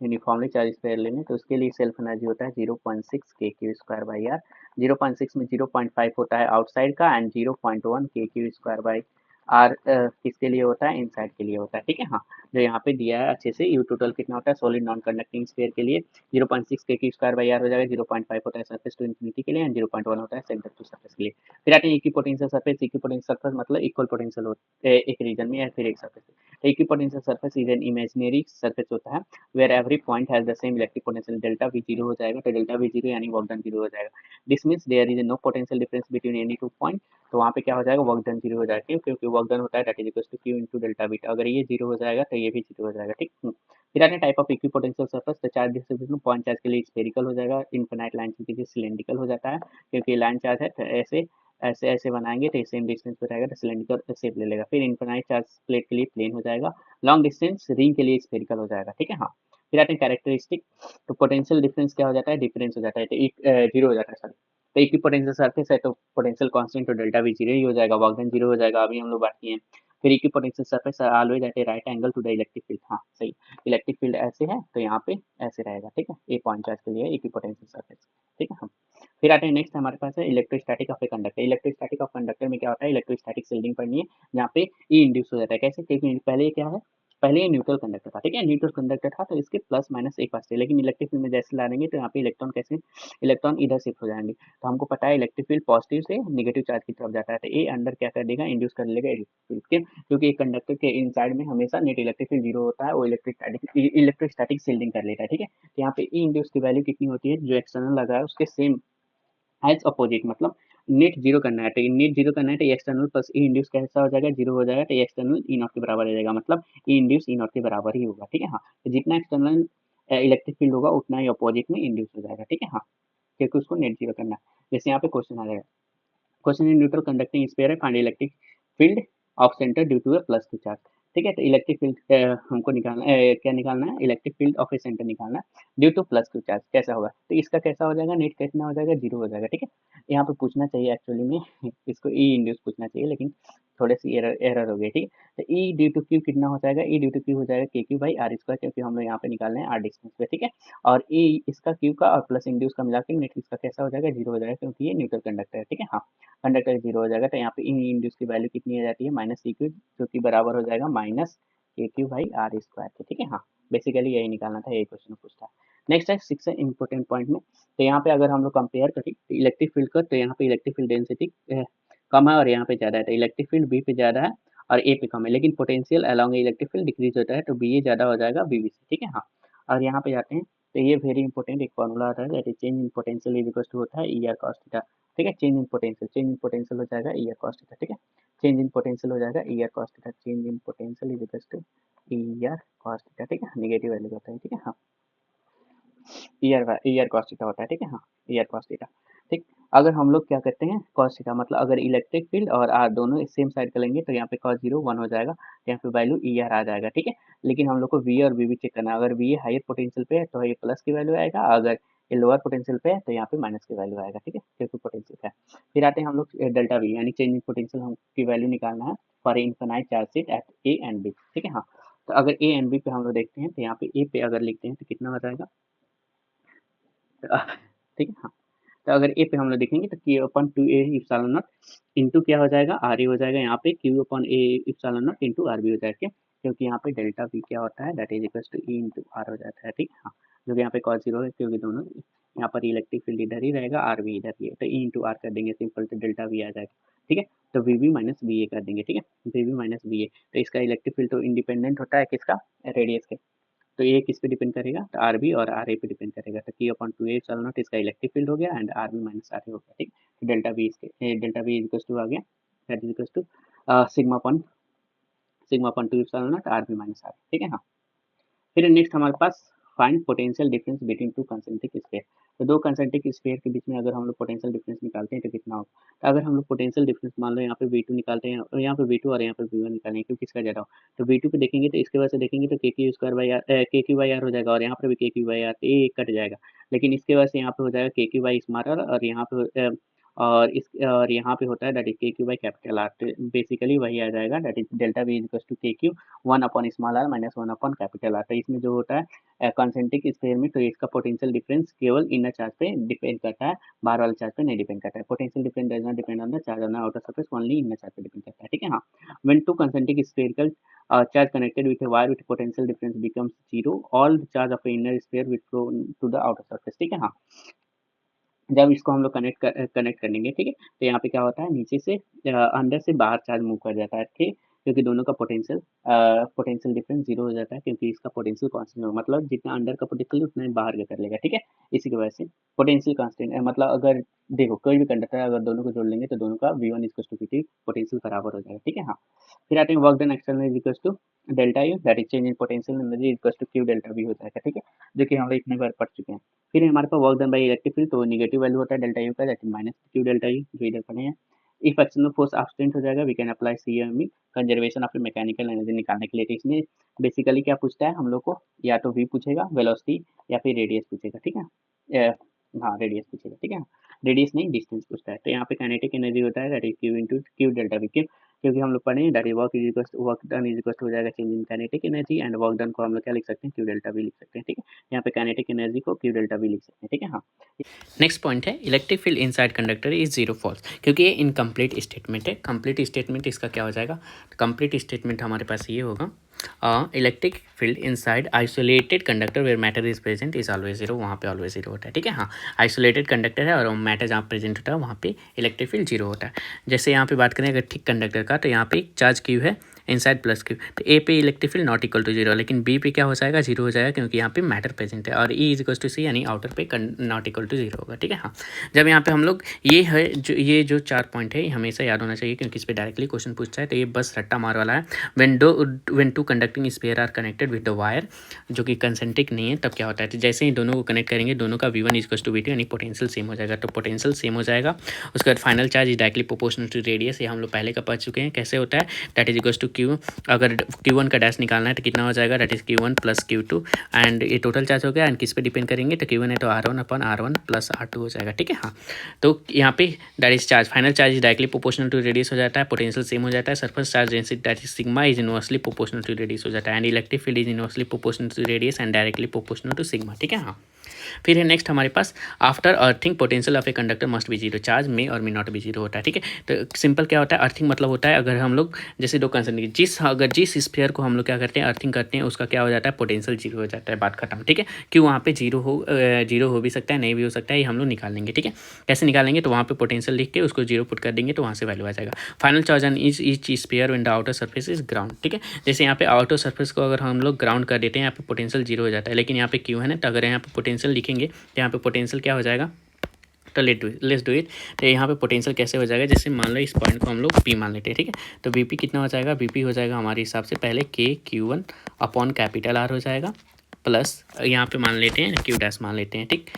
यूनिफॉर्मली चार्ज स्क्वायर लेने, तो उसके लिए सेल्फ एनर्जी होता है 0.6 के क्यू स्क्वायर बाई आर। 0.6 में 0.5 होता है आउटसाइड का एंड 0.1 के क्यू स्क्वायर बाई आर किसके लिए होता है, इनसाइड के लिए होता है। ठीक है, हाँ, जो यहाँ पे दिया है अच्छे से, यू टोटल कितना होता है सॉलिड नॉन कंडक्टिंग स्फीयर के लिए 0.6 के क्यू स्क्वायर बाई आर हो जाएगा, 0.5 होता है सरफेस टू इंफिनिटी के लिए एंड 0.1 होता है सेंटर टू सरफेस के लिए। फिर आते हैं इक्विपोटेंशियल सरफेस। इक्विपोटेंशियल सरफेस मतलब इक्वल पोटेंशियल होता है एक रीजन में या फिर एक सरफेस। तो equipotential surface is an imaginary surface होता है where every point has the same electric potential. Delta V zero हो जाएगा, तो डेल्टा वी जीरो यानी वर्क डन जीरो हो जाएगा। This means there is no potential difference between any two point, तो वहाँ पे क्या हो जाएगा, वर्क डन जीरो हो जाएगा। क्यों, क्योंकि वर्क डन होता है that is equal to Q into delta beta. अगर ये जीरो हो जाएगा तो ये भी जीरो हो जाएगा। ठीक, फिर आते हैं टाइप ऑफ इक्विपोटेंशियल सरफेस। तो चार्ज डिस्ट्रीब्यूशन पॉइंट चार्ज के लिए स्फेरिकल हो जाएगा, इनफिनाइट लाइन के लिए सिलेंड्रिकल हो जाता है, क्योंकि लाइन चार्ज है तो ऐसे ऐसे ऐसे बनाएंगे तो सेम डिस्टेंस पे रहेगा तो सिलेंड्रिकल शेप ले लेगा। फिर इनफिनाइट चार्ज प्लेट के लिए प्लेन हो जाएगा, लॉन्ग डिस्टेंस रिंग के लिए स्फेरिकल हो जाएगा। ठीक है, हाँ। फिर आते हैं कैरेक्टरिस्टिक। तो पोटेंशियल डिफरेंस क्या हो जाता है, डिफरेंस हो जाता है, तो एक जीरो हो जाता है सॉरी। तो एक ही पोटेंशियल सरफेस है तो पोटेंशियल कांस्टेंट तो डेल्टा भी जीरो ही हो जाएगा, वर्क डन जीरो हो जाएगा, अभी हम लोग बात किए हैं। फिर एक ही potential surface always at a right angle to the electric field, हाँ सही, इलेक्ट्रिक फील्ड ऐसे है तो यहाँ पे ऐसे रहेगा। ठीक है, ए पॉइंट चार्ज के लिए एक ही पोटेंशियल सरफेस। ठीक है, हाँ। फिर आते हैं नेक्स्ट हमारे पास है electrostatic of a conductor. Electrostatic of conductor में क्या होता है, इलेक्ट्रोस्टैटिक शील्डिंग पढ़नी है, जहाँ पे ई इंड्यूस हो जाता है। कैसे, क्योंकि पहले ये क्या है, पहले ये न्यूट्रल कंडक्टर था। ठीक है, न्यूट्रल कंडक्टर था तो इसके प्लस माइनस एक पास थे, लेकिन इलेक्ट्रिक फील्ड में जैसे ला देंगे तो यहाँ पे इलेक्ट्रॉन कैसे, इलेक्ट्रॉन इधर शिफ्ट हो जाएंगे। तो हमको पता है इलेक्ट्रिक फील्ड पॉजिटिव से नेगेटिव चार्ज की तरफ जाता है, तो ये अंदर क्या कर देगा, इंड्यूस कर लेगा इलेक्ट्रिक फील्ड। क्योंकि एक कंडक्टर के इनसाइड में हमेशा नेट इलेक्ट्रिक फील्ड जीरो होता है, वो इलेक्ट्रोस्टैटिक शील्डिंग कर लेता है। ठीक है, तो यहाँ पे ई इंड्यूस की वैल्यू कितनी होती है, जो एक्सटर्नल लगा है उसके सेम एज अपोजिट, मतलब नेट जीरो करना है तो नेट जीरो करना है तो एक्सटर्नल प्लस ई इंड्यूस कैसा हो जाएगा, जीरो हो जाएगा, तो एक्सटर्नल ई नॉट के बराबर हो जाएगा, मतलब ई इंड्यूस ई नॉट के बराबर ही होगा। ठीक है, हाँ, तो जितना एक्सटर्नल इलेक्ट्रिक फील्ड होगा उतना ही अपोजिट में इंड्यूस हो जाएगा। ठीक है, हाँ, क्योंकि उसको नेट जीरो करना है। जैसे यहाँ पे क्वेश्चन आ जाएगा, question in neutral conducting sphere है, find electric field of centre due to a plus two charge. ठीक है। तो इलेक्ट्रिक फील्ड हमको निकालना क्या निकालना है, electric field of A centre निकालना है due two plus Q charge. कैसा होगा, तो इसका कैसा हो जाएगा, नेट कितना हो जाएगा, जीरो हो जाएगा। ठीक है, यहाँ पे पूछना चाहिए एक्चुअली में इसको ई इंड्यूस पूछना चाहिए, लेकिन थोड़ी सी एरर हो गई। ठीक है, तो ई ड्यू टू क्यू कितना हो जाएगा, ई ड्यू टू क्यू हो जाएगा K Q by are square, क्योंकि हम लोग यहाँ पे निकाल रहे हैं आर डिस्टेंस पे। ठीक है, और ई इसका क्यू का और प्लस इंड्यूस का मिला के नेट इसका कैसा हो जाएगा, जीरो हो जाएगा, क्योंकि ये न्यूट्रल कंडक्टर है। ठीक है, हाँ, कंडक्टर जीरो हो जाएगा। तो यहाँ पे ई इंड्यूस की वैल्यू कितनी हो जाती है, माइनस सी क्यू, जो कि बराबर हो जाएगा माइनस के क्यू बाई आर स्क्वायर के। ठीक है, हाँ, बेसिकली यही निकालना था, यही क्वेश्चन पूछता है। नेक्स्ट है सिक्स इंपॉर्टेंट पॉइंट में, तो यहाँ पे अगर हम लोग कंपेयर करें इलेक्ट्रिक फील्ड का, तो यहाँ पे इलेक्ट्रिक फील्ड डेंसिटी कम है और यहाँ पे ज़्यादा है। तो इलेक्ट्रिक फील्ड बी पे ज़्यादा है और ए पे कम है, लेकिन potential along electric field decrease होता है, तो बी ए ज़्यादा हो जाएगा बी बी से। ठीक है, हाँ, और यहाँ पे जाते हैं, तो ये वेरी इंपॉर्टेंट एक फॉर्मूला होता है, that is change in potential is equal to होता है ई आर कॉस थीटा। ठीक है, चेंज इन पोटेंशियल हो जाएगा ई आर कॉस थीटा। ठीक है, चेंज इन पोटेंशियल हो जाएगा E R cos theta, change in potential is equal to E R cos theta. ठीक है, नेगेटिव वैल्यू होता है। ठीक है, हाँ, ईयर कॉस थीटा होता है। ठीक है, हाँ, ईयर कॉस थीटा। ठीक, अगर हम लोग क्या करते हैं कॉस थीटा, मतलब अगर इलेक्ट्रिक फील्ड और आर दोनों सेम साइड का लेंगे, तो यहाँ पे कॉस जीरो वन हो जाएगा, यहाँ पे वैल्यू ई आर आ जाएगा। ठीक है, लेकिन हम लोग को वी और वी भी चेक करना है। अगर वी हायर पोटेंशियल पे है तो ये प्लस की वैल्यू आएगा, अगर ये लोअर पोटेंशियल पे है तो यहाँ पे माइनस की वैल्यू आएगा। ठीक है, क्योंकि पोटेंशियल है। फिर आते हैं हम लोग डेल्टा वी, यानी चेंज इन पोटेंशियल हम की वैल्यू निकालना है for infinite charge sheet at A and B. ठीक है, हाँ, तो अगर ए एंड बी पे हम लोग देखते हैं, तो यहाँ पे ए पे अगर लिखते हैं तो कितना हो जाएगा, ठीक है, हाँ, तो अगर ए पे हम लोग देखेंगे तो Q upon two A epsilon naught into क्या हो जाएगा, आर ए हो जाएगा, यहाँ पे Q upon A epsilon naught into R B हो जाएगा। क्यों? क्योंकि यहाँ पे डेल्टा बी क्या होता है, that is equal to E into R हो जाता है। ठीक है, हाँ, जो कि यहाँ पे कॉस जीरो है, क्योंकि दोनों यहाँ पर इलेक्ट्रिक फील्ड इधर ही रहेगा, आर बी इधर ही है, तो ई इंटू आर कर देंगे सिंपल, तो डेल्टा बी आ जाएगा। ठीक है, तो वी बी माइनस बी ए कर देंगे। ठीक है, वी बी माइनस बी ए, तो इसका इलेक्ट्रिक फील्ड तो इंडिपेंडेंट होता है किसका, रेडियस के, तो ये किस पे डिपेंड करेगा, तो आर बी और आर ए पे डिपेंड करेगा। तो Q upon two A epsilon naught इसका इलेक्ट्रिक फील्ड हो गया and R B minus R A हो गया। ठीक, तो डेल्टा बी इक्वल टू आ गया, that is equal to sigma upon two epsilon naught R B minus R. ठीक है, हाँ, फिर नेक्स्ट हमारे पास find potential difference between two concentric sphere. तो दो कंसेंट्रिक स्फीयर के बीच में अगर हम लोग पोटेंशियल डिफरेंस निकालते हैं तो कितना होगा, तो अगर हम लोग पोटेंशियल डिफरेंस मान लो यहाँ पे V2 निकालते हैं और यहाँ पे V2 और यहाँ पे V1 निकालेंगे, क्योंकि किसका ज़्यादा हो, तो V2 पे देखेंगे तो इसके वजह से देखेंगे तो के क्यू स्क्वायर बाई आर, के क्यू बाई आर हो जाएगा, और यहाँ पर भी के क्यू बाई आर, तो ये कट जाएगा, लेकिन इसके वजह से यहाँ पे हो जाएगा K Q by small are, और यहाँ पे और यहाँ पे होता है that is K Q by capital R. तो बेसिकली वही आ जाएगा, that is delta V equal to K Q one upon small R minus one upon capital R. तो इसमें जो होता है कॉन्सेंट्रिक स्फीयर में, तो इसका पोटेंशियल डिफरेंस केवल इनर चार्ज पे डिपेंड करता है, बाहर वाले चार्ज पे नहीं डिपेंड करता है। Potential difference does not depend on the charge on the outer surface, only inner charge पे डिपेंड करता है। ठीक है, हाँ, when to concentric spherical charge connected with a wire with potential difference becomes zero, all the charge of a inner sphere will flow to the outer surface। ठीक है, हाँ, जब इसको हम लोग कनेक्ट कर लेंगे, ठीक है, तो यहाँ पे क्या होता है, नीचे से अंदर से बाहर चार्ज मूव कर जाता है। ठीक, क्योंकि दोनों का पोटेंशियल डिफरेंस जीरो हो जाता है, क्योंकि इसका पोटेंशियल कांस्टेंट है, मतलब जितना अंदर का पोटेंशियल उतना ही बाहर का कर लेगा। ठीक है, इसी की वजह से पोटेंशियल कांस्टेंट मतलब अगर देखो कोई भी कंडक्टर अगर दोनों को जोड़ लेंगे तो दोनों का V1 equal to V2 potential बराबर हो जाएगा। ठीक है, हाँ, फिर आते हैं work done external is equal to delta U, that is change in potential energy equal to Q delta V हो जाएगा। ठीक है, जो कि हम लोग इतने बार पढ़ चुके हैं। फिर हमारे पास work done by electric field, तो नेगेटिव वैल्यू होता है डेल्टा यू का, that is minus Q delta U, जो इधर पढ़े हैं। इफ एक्सटर्नल फोर्स एब्सेंट हो जाएगा, we can apply CME conservation of mechanical energy निकालने के लिए। तो इसमें बेसिकली क्या पूछता है हम लोग को, या तो वी पूछेगा वेलोसिटी या फिर रेडियस पूछेगा। ठीक है, हाँ, रेडियस पूछेगा। ठीक है, रेडियस नहीं डिस्टेंस पूछता है। तो यहाँ पे काइनेटिक एनर्जी होता है that is Q into Q delta we, क्योंकि हम लोग पढ़े हैं that is work done is equal हो जाएगा change in kinetic energy, and work done को हम लोग क्या लिख सकते हैं, क्यू डेल्टा वी लिख सकते हैं। ठीक है, यहाँ पे काइनेटिक एनर्जी को क्यू डेल्टा वी लिख सकते हैं। ठीक है, हाँ, नेक्स्ट पॉइंट है electric field inside conductor is zero false, क्योंकि ये इनकम्प्लीट स्टेटमेंट है। कंप्लीट स्टेटमेंट इसका क्या हो जाएगा, कंप्लीट स्टेटमेंट हमारे पास ये होगा, electric field inside isolated conductor where matter is present is always zero, वहाँ पे ऑलवेज जीरो होता है। ठीक है, हाँ, आइसोलेटेड कंडक्टर है और मैटर जहाँ प्रेजेंट होता है वहाँ पे इलेक्ट्रिक फील्ड जीरो होता है। जैसे यहाँ पे बात करें अगर ठीक कंडक्टर का, तो यहाँ पे चार्ज क्यू है इनसाइड प्लस क्यू, तो ए पे electric field not equal to zero, लेकिन बी पे क्या हो जाएगा, जीरो हो जाएगा, क्योंकि यहाँ पे मैटर प्रेजेंट है, और ई इज इक्वल टू सी यानी आउटर पे नॉट इक्वल टू जीरो होगा। ठीक है, हाँ, जब यहाँ पे हम लोग ये जो 4 पॉइंट है हमेशा याद होना चाहिए, क्योंकि इस पर डायरेक्टली क्वेश्चन पूछता है, तो ये बस रट्टा मार वाला है। When two conducting sphere are connected connected with the wire, जो कि कंसेंट्रिक नहीं है, तब क्या होता है, तो जैसे ही दोनों को कनेक्ट करेंगे, दोनों का V1 इक्वल्स टू V2 यानी पोटेंशियल सेम हो जाएगा। तो पोटेंशियल सेम हो जाएगा। उसके बाद final charge is directly proportional to radius, ये हम लोग पहले का पढ़ चुके हैं कैसे होता है, that is equals to Q। अगर Q1 का डैश निकालना है तो कितना हो जाएगा, that is Q1 plus Q2, and ये टोटल चार्ज हो गया। एंड किस पे डिपेंड करेंगे, तो Q1 है तो R1/R1 प्लस R2 हो जाएगा। ठीक है, हाँ। तो यहाँ पे that is charge, final charge is directly proportional to radius हो जाता है, पोटेंशियल सेम हो जाता है। Surface charge density that is sigma is inversely proportional to radius हो जाता है, and electric field is inversely proportional to radius and directly proportional to sigma. ठीक है, हाँ। फिर है नेक्स्ट हमारे पास, after earthing potential of a conductor must be zero, charge में और में नॉट बी जीरो होता है। ठीक है, तो सिंपल क्या होता है, अर्थिंग मतलब होता है अगर हम लोग जैसे दो कंसेंट्रिक अगर जिस स्फीयर को हम लोग क्या करते हैं, अर्थिंग करते हैं, उसका क्या हो जाता है, पोटेंशियल जीरो हो जाता है, बात खत्म। ठीक है, क्यों वहाँ पे जीरो हो भी सकता है, नहीं भी हो सकता है, ये हम लोग निकाल लेंगे। ठीक है, कैसे निकालेंगे, तो वहाँ पे पोटेंशियल लिख के उसको जीरो पुट कर देंगे तो वहाँ से वैल्यू आ जाएगा। Final charge on each sphere when the outer surface is ground. ठीक है, जैसे यहाँ पे आउटर सरफेस को अगर हम लोग ग्राउंड कर देते हैं, यहाँ पे पोटेंशियल जीरो हो जाता है, लेकिन यहाँ पे क्यों है ना, तो अगर यहाँ पे पोटेंशियल लिखेंगे तो यहाँ पे पोटेंशियल क्या हो जाएगा, तो लेट्स डू इट। तो यहाँ पे पोटेंशियल कैसे हो जाएगा, जैसे मान लो इस पॉइंट को हम लोग P मान लेते हैं। ठीक है, तो Vp कितना हो जाएगा, Vp हो जाएगा हमारे हिसाब से पहले KQ1 अपॉन कैपिटल R हो जाएगा, प्लस यहाँ पे मान लेते हैं Q डैश मान लेते हैं। ठीक,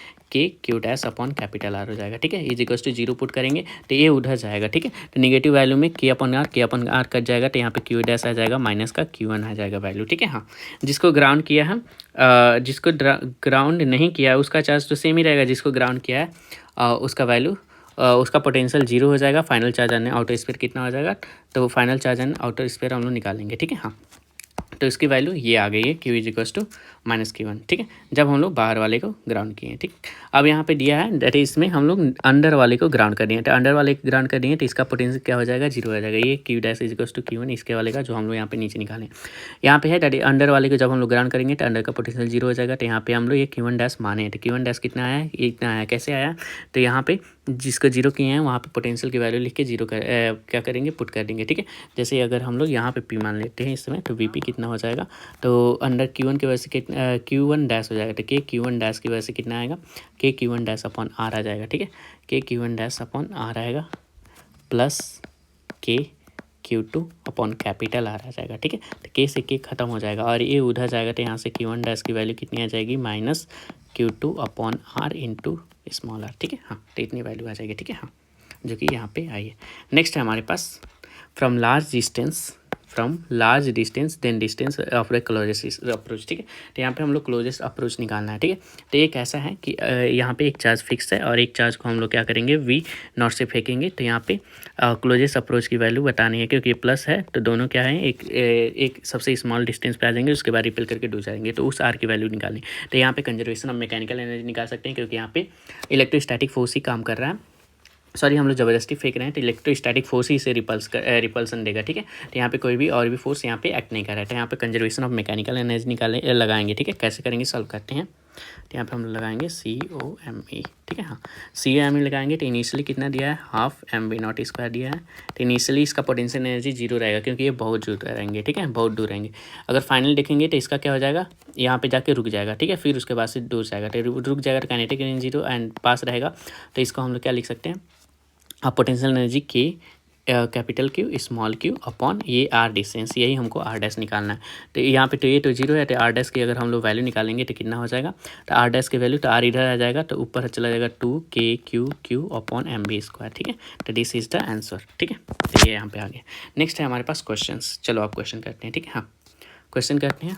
Q dash upon capital R हो जाएगा। ठीक है, is equals to zero put करेंगे तो ये उधर जाएगा। ठीक है, तो नेगेटिव वैल्यू में K अपॉन R कट जाएगा, तो यहाँ पे Q डैश आ जाएगा, माइनस का Q1 आ जाएगा वैल्यू। ठीक है, हाँ। जिसको ग्राउंड किया है, जिसको ग्राउंड नहीं किया है उसका चार्ज तो सेम ही रहेगा, जिसको ग्राउंड किया है उसका वैल्यू उसका पोटेंशियल जीरो हो जाएगा। फाइनल चार्ज आने आउटर स्फीयर कितना हो जाएगा, तो फाइनल चार्ज आने आउटर स्फीयर हम लोग निकालेंगे। ठीक है, हाँ। तो इसकी वैल्यू ये आ गई है, Q is equals to minus Q1। ठीक है, जब हम लोग बाहर वाले को ग्राउंड किए हैं। ठीक, अब यहाँ पे दिया है दैट इज इसमें हम लोग अंडर वाले को ग्राउंड कर दिए, तो अंडर वाले को ग्राउंड कर दिए तो इसका पोटेंशियल क्या हो जाएगा, जीरो हो जाएगा। ये Q dash is equals to Q1 इसके वाले का, जो हम लोग यहाँ पे नीचे निकालें। यहाँ पे है दैट अंडर वाले को जब हम लोग ग्राउंड करेंगे तो अंडर का पोटेंशियल जीरो हो जाएगा। तो यहाँ पे हम लोग ये Q1 डैश माने हैं, तो Q1 डैश कितना आया, ये इतना आया, कैसे आया, तो यहाँ पे जिसको जीरो किए हैं वहाँ पे पोटेंशियल की वैल्यू लिख के जीरो क्या करेंगे, पुट कर देंगे। ठीक है, जैसे अगर हम लोग यहाँ पे P मान लेते हैं इस समय, तो Vp कितना हो जाएगा, तो अंडर Q1 की वजह से कितना Q1 डैश हो जाएगा, तो Q1 डैश की वजह से कितना आएगा, Q1 डैश अपॉन R आ जाएगा। ठीक है, Q1 डैश अपॉन R आएगा, plus Q2 upon capital R आ जाएगा। ठीक है, तो K से K खत्म हो जाएगा और ये उधर जाएगा, तो यहाँ से Q1 डैश की वैल्यू कितनी आ जाएगी, minus Q2 upon R into small r। ठीक है, हाँ। तो इतनी वैल्यू आ जाएगी। ठीक है, हाँ, जो कि यहाँ पे आई है। नेक्स्ट है हमारे पास, from large distance then distance of the closest approach. ठीक है, तो यहाँ पे हम लोग क्लोजेस्ट अप्रोच निकालना है। ठीक है, तो ये कैसा है कि यहाँ पे एक चार्ज फिक्स है और एक चार्ज को हम लोग क्या करेंगे, V0 से फेंकेंगे। तो यहाँ पे क्लोजेस्ट अप्रोच की वैल्यू बतानी है, क्योंकि ये प्लस है तो दोनों क्या है, एक सबसे स्मॉल डिस्टेंस पे आ जाएंगे, उसके बाद रिपेल करके डूब जाएंगे, तो उस R की वैल्यू निकालें। तो यहाँ पे कंजर्वेशन ऑफ मैकेनिकल एनर्जी निकाल सकते हैं, क्योंकि यहाँ पे इलेक्ट्रोस्टैटिक फोर्स ही काम कर रहा है। सॉरी, हम लोग ज़बरदस्ती फेंक रहे हैं, तो इलेक्ट्रोस्टैटिक फोर्स ही इसे रिपल्सन देगा। ठीक है, तो यहाँ पे कोई भी और भी फोर्स यहाँ पे एक्ट नहीं कर रहा है। तो यहाँ पे कंजर्वेशन ऑफ मैकेनिकल एनर्जी लगाएंगे। ठीक है, कैसे करेंगे, सॉल्व करते हैं। तो यहाँ पे हम लोग लगाएंगे COME। ठीक है, हाँ, COME लगाएंगे तो इनिशियली कितना दिया है, हाफ mv0 स्क्वायर दिया है। तो इनिशियली इसका पोटेंशियल एनर्जी जीरो रहेगा, क्योंकि ये बहुत दूर रहेंगे। ठीक है, बहुत दूर रहेंगे। अगर फाइनल देखेंगे तो इसका क्या हो जाएगा, यहाँ पे जाके रुक जाएगा। ठीक है, फिर उसके बाद से दूर जाएगा, तो रुक जाएगा, तो काइनेटिक एनर्जी जीरो एंड पास रहेगा। तो इसको हम लोग क्या लिख सकते हैं, अब potential energy K capital Q small q upon ये R डिस्टेंस, यही हमको R डैश निकालना है। तो यहाँ पे तो ये तो जीरो है, तो R डैश की अगर हम लोग वैल्यू निकालेंगे तो कितना हो जाएगा, तो R डैश की वैल्यू, तो R इधर आ जाएगा तो ऊपर चला जाएगा 2KQ अपॉन mv स्क्वायर। ठीक है, तो दिस इज द आंसर। ठीक है, तो ये यहाँ पे आ गया। नेक्स्ट है हमारे पास क्वेश्चंस। चलो आप क्वेश्चन करते हैं। ठीक है, हाँ, क्वेश्चन करते हैं।